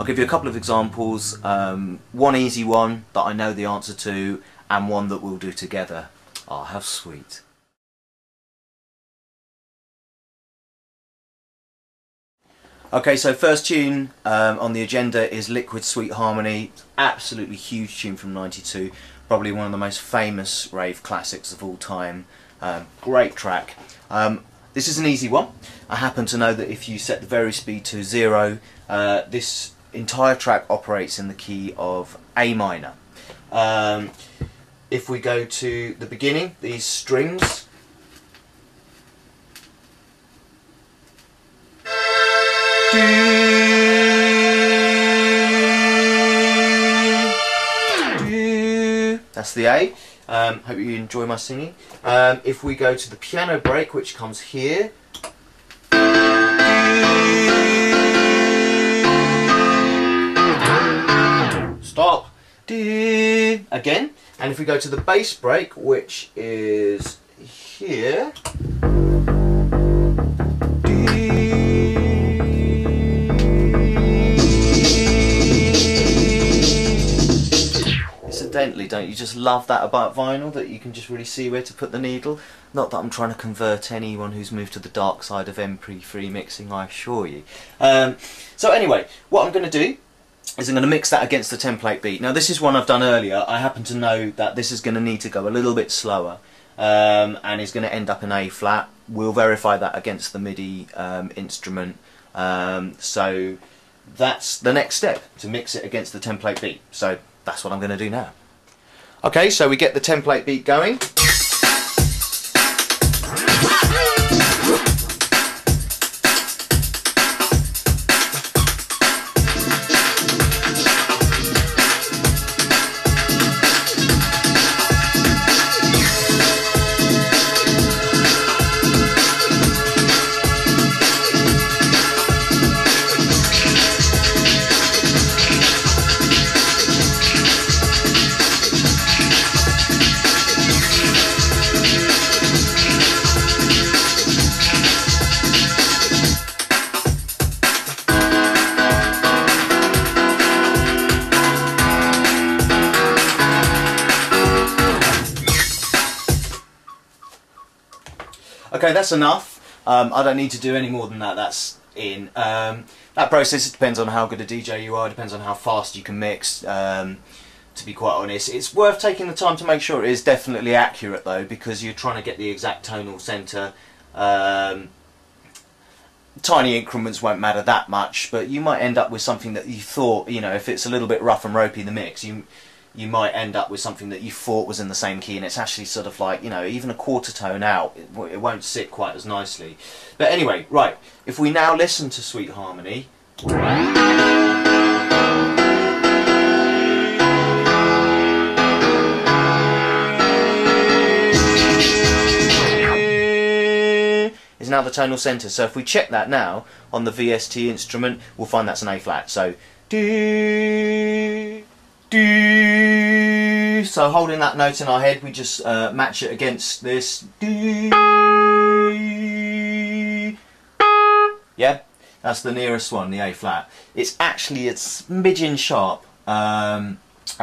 I'll give you a couple of examples, one easy one that I know the answer to, and one that we'll do together. Oh, how sweet. Okay, so first tune on the agenda is Liquid Sweet Harmony. Absolutely huge tune from '92, probably one of the most famous rave classics of all time. Great track. This is an easy one. I happen to know that if you set the vary speed to 0, this entire track operates in the key of A minor. If we go to the beginning, these strings, that's the A. Hope you enjoy my singing. If we go to the piano break, which comes here, stop, again. And if we go to the bass break, which is here, incidentally, don't you just love that about vinyl, that you can just really see where to put the needle? Not that I'm trying to convert anyone who's moved to the dark side of MP3 mixing, I assure you. So anyway, what I'm going to do is I'm going to mix that against the template beat. Now this is one I've done earlier. I happen to know that this is going to need to go a little bit slower, and is going to end up in A flat. We'll verify that against the MIDI instrument. So that's the next step, to mix it against the template beat. So that's what I'm going to do now. Okay, so we get the template beat going. Okay, that's enough. I don't need to do any more than that. That's in. That process depends on how good a DJ you are, depends on how fast you can mix. To be quite honest, it's worth taking the time to make sure it is definitely accurate though, because you're trying to get the exact tonal centre. Tiny increments won't matter that much, but you might end up with something that you thought, you know, if it's a little bit rough and ropey, the mix, you might end up with something that you thought was in the same key, and it's actually sort of like, you know, even a quarter tone out, it won't sit quite as nicely. But anyway, right, if we now listen to Sweet Harmony, is now the tonal centre. So if we check that now on the VST instrument, we'll find that's an A flat. So do. So holding that note in our head, we just match it against this. Yeah, that's the nearest one, the A flat. It's actually a smidgen sharp of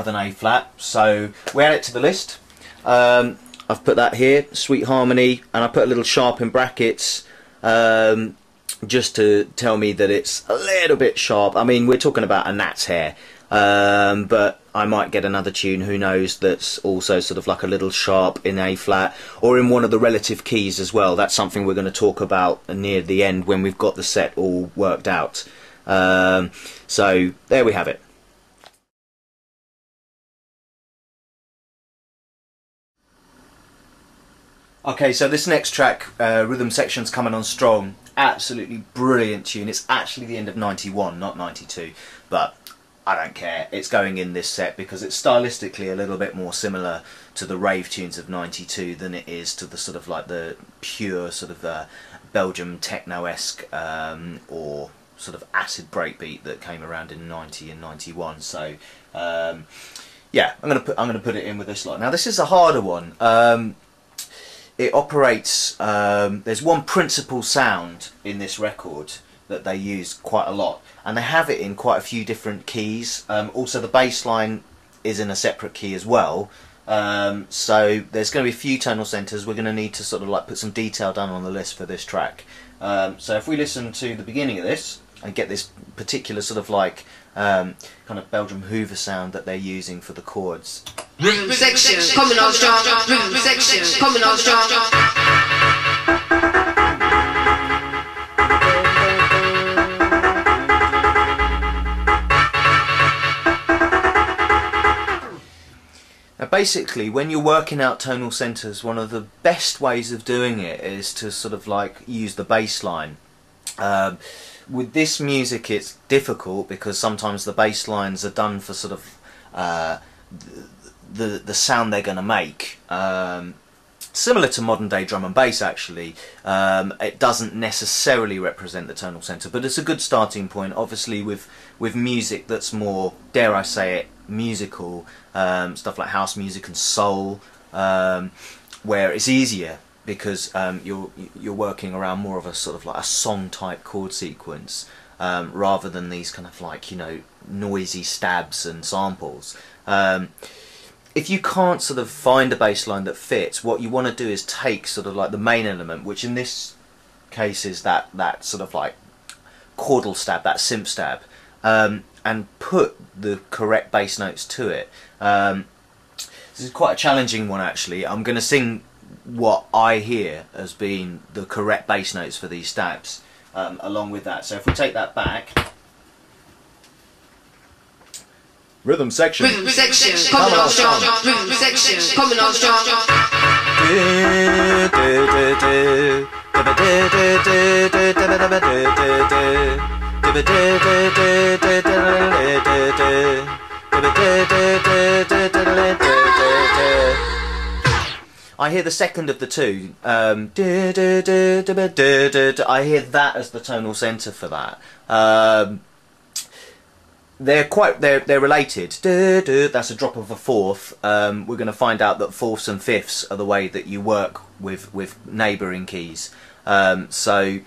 an A flat, so we add it to the list. I've put that here, Sweet Harmony, and I put a little sharp in brackets just to tell me that it's a little bit sharp. I mean, we're talking about a gnat's hair. But I might get another tune, who knows, that's also sort of like a little sharp in A flat, or in one of the relative keys as well. That's something we're going to talk about near the end when we've got the set all worked out. So there we have it. Okay, so this next track, Rhythm Section's coming on strong. Absolutely brilliant tune. It's actually the end of '91, not '92, but I don't care. It's going in this set because it's stylistically a little bit more similar to the rave tunes of '92 than it is to the sort of like the pure sort of Belgium techno-esque or sort of acid breakbeat that came around in '90 and '91. So yeah, I'm gonna put it in with this lot. Now this is a harder one. It operates. There's one principal sound in this record that they use quite a lot, and they have it in quite a few different keys. Also the bass line is in a separate key as well. So there's going to be a few tonal centers. We're going to need to sort of like put some detail down on the list for this track. So if we listen to the beginning of this and get this particular sort of like kind of Belgium Hoover sound that they're using for the chords. Room section coming on strong. Room section coming on strong. Now basically, when you're working out tonal centers, one of the best ways of doing it is to sort of like use the bass line. With this music it's difficult because sometimes the bass lines are done for sort of the sound they're going to make. Similar to modern day drum and bass actually. It doesn't necessarily represent the tonal center, but it's a good starting point. Obviously with music that's more, dare I say it, musical, stuff like house music and soul, where it's easier because you're working around more of a sort of like a song type chord sequence, rather than these kind of like, you know, noisy stabs and samples. If you can't sort of find a bass line that fits, what you want to do is take sort of like the main element, which in this case is that sort of like chordal stab, that synth stab, and put the correct bass notes to it. This is quite a challenging one actually. I'm going to sing what I hear as being the correct bass notes for these stabs, along with that. So if we take that back, rhythm section. Rhythm section coming on strong. Rhythm section coming on strong. I hear the second of the two. I hear that as the tonal center for that. They're related. That's a drop of a fourth. We're going to find out that fourths and fifths are the way that you work with neighbouring keys. So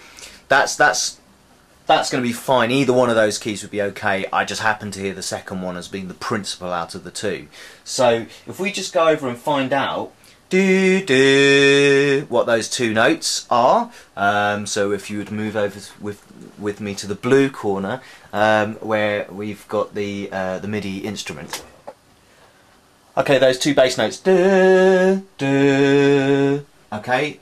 that's going to be fine. Either one of those keys would be okay. I just happen to hear the second one as being the principal out of the two. So if we just go over and find out what those two notes are. So if you would move over with me to the blue corner, where we've got the MIDI instrument. Okay, those two bass notes. Okay.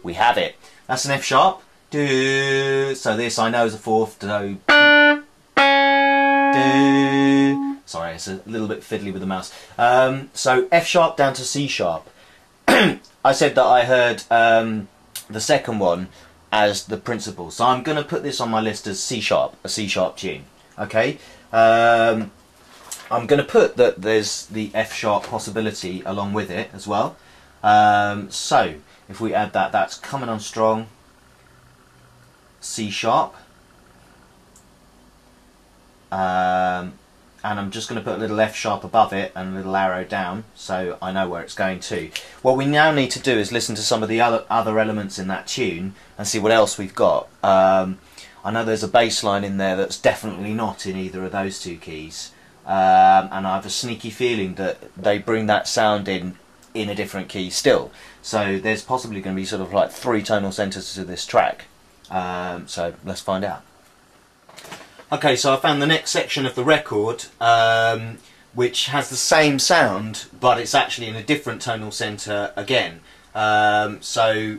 We have it. That's an F sharp. So this I know is a fourth. Sorry, it's a little bit fiddly with the mouse. So F sharp down to C sharp. I said that I heard the second one as the principal, so I'm going to put this on my list as C sharp, a C sharp tune. Okay. I'm going to put that there's the F sharp possibility along with it as well. So if we add that, that's coming on strong, C sharp. And I'm just going to put a little F sharp above it and a little arrow down so I know where it's going to. What we now need to do is listen to some of the other elements in that tune and see what else we've got. I know there's a bass line in there that's definitely not in either of those two keys, and I have a sneaky feeling that they bring that sound in a different key still. So there's possibly going to be sort of like 3 tonal centers to this track. So let's find out. Okay, so I found the next section of the record, which has the same sound, but it's actually in a different tonal centre again. So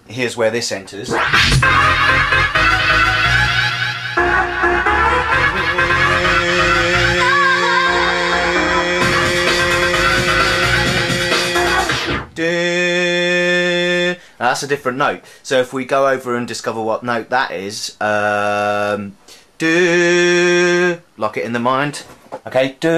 here's where this enters. That's a different note. So if we go over and discover what note that is, do, lock it in the mind. Okay, do,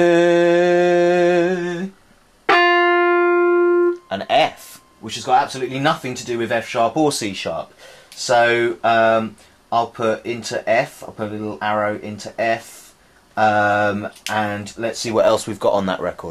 an F, which has got absolutely nothing to do with F sharp or C sharp. So I'll put into F. I'll put a little arrow into F, and let's see what else we've got on that record.